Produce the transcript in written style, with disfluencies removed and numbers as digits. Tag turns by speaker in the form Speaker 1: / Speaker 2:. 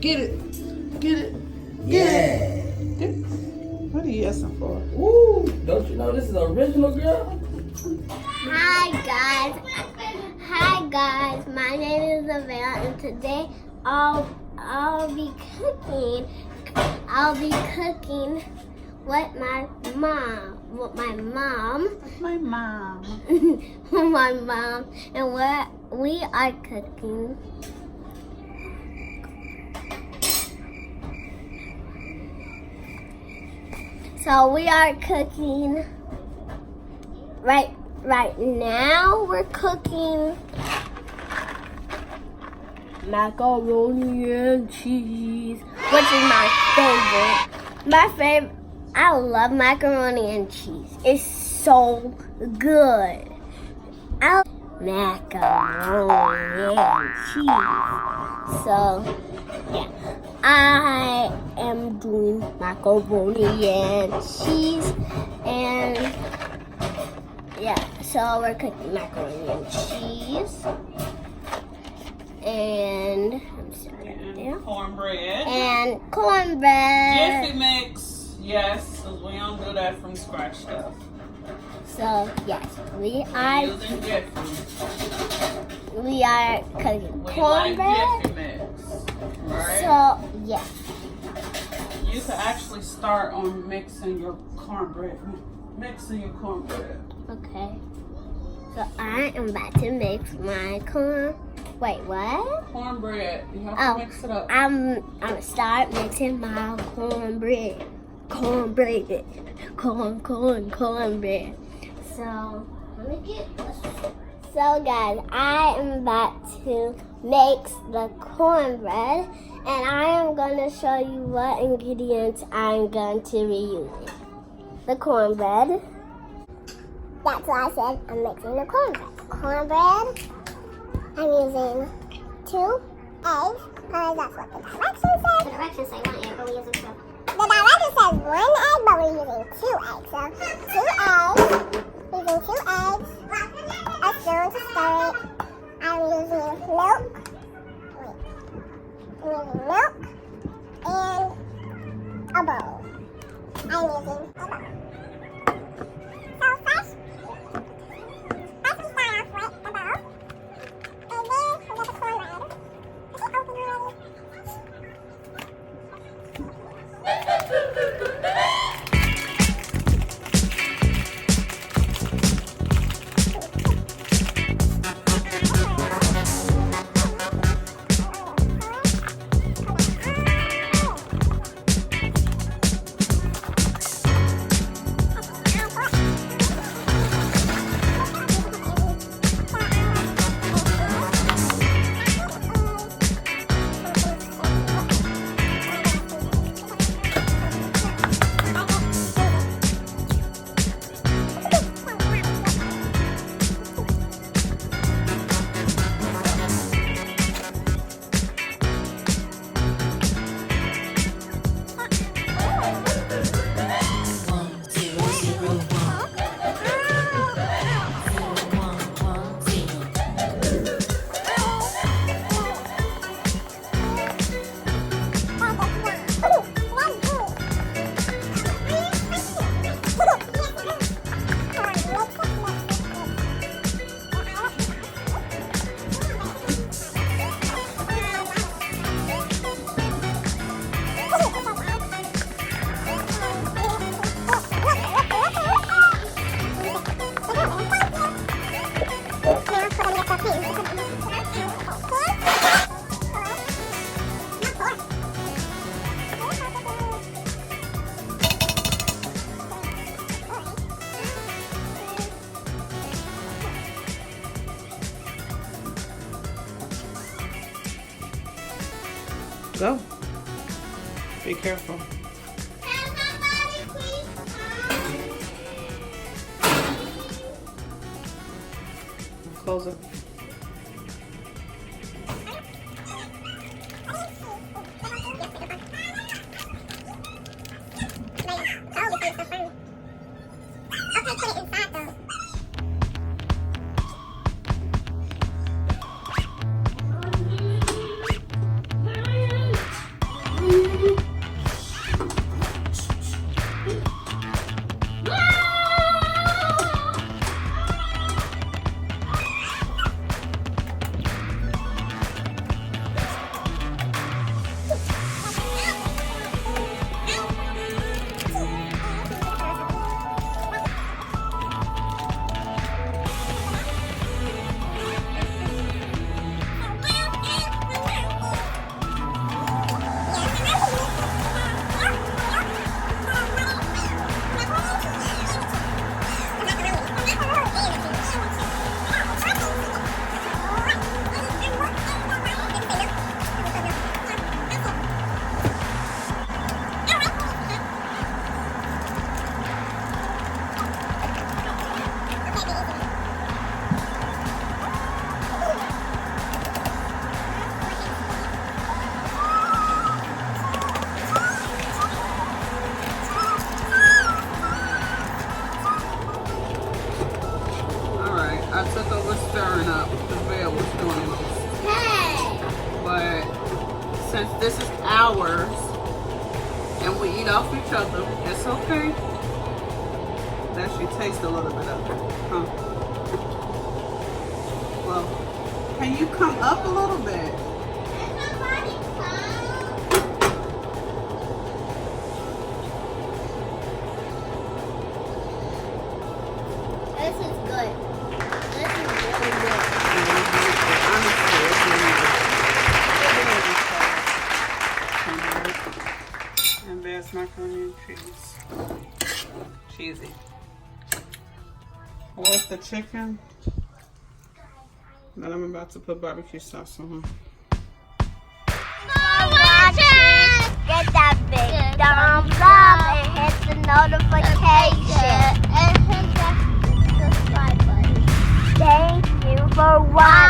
Speaker 1: Get it. Get it.
Speaker 2: Yeah.
Speaker 1: Get it. What are you asking for?
Speaker 2: Ooh, don't you know this is original, girl?
Speaker 3: Hi guys. My name is Nevaeh, and today I'll be cooking. I'll be cooking with my mom.
Speaker 1: My mom.
Speaker 3: My mom, and what we are cooking. So we are cooking right now. We're cooking macaroni and cheese, which is my favorite. I love macaroni and cheese. It's so good. I love macaroni and cheese. So yeah, I am doing macaroni and cheese, and yeah, so we're cooking macaroni and cheese, and I'm sorry, right there.
Speaker 1: Cornbread.
Speaker 3: And cornbread.
Speaker 1: Jiffy mix. Yes, because we don't do that from scratch stuff.
Speaker 3: So yes, we
Speaker 1: Using Jiffy.
Speaker 3: are cooking
Speaker 1: We
Speaker 3: cornbread.
Speaker 1: like Jiffy mix. Right?
Speaker 3: So yes.
Speaker 1: You can actually start on mixing your cornbread.
Speaker 3: Okay. So I am about to mix my corn. Wait, what?
Speaker 1: Cornbread. You have to mix it up.
Speaker 3: I'm gonna start mixing my cornbread. Cornbread. Cornbread. So let me get this. So guys, I am about to mix the cornbread, and I am gonna show you what ingredients I'm going to be using. The cornbread. That's why I said I'm mixing the cornbread. Cornbread. I'm using 2 eggs, because that's what the directions say. The directions say 1 egg, but we're using 2. The directions says 1 egg, but we're using 2 eggs. So 2 eggs. Using 2 eggs. A spoon to stir it. I'm using milk. I'm using milk and a bowl. I'm using a bowl. So first we start off with the bowl. And then we get the cornbread. Is it open already?
Speaker 1: Go. Be careful. Close it. since this is ours and we eat off each other, it's okay that she tastes a little bit of it. Huh? Well, can you come up a little bit?
Speaker 3: This is good. This is really good.
Speaker 1: And there's macaroni and cheese. Cheesy. What's the chicken? That I'm about to put barbecue sauce on.
Speaker 3: Get that big thumbs up and hit the notification. And hit that subscribe button. Thank you for watching.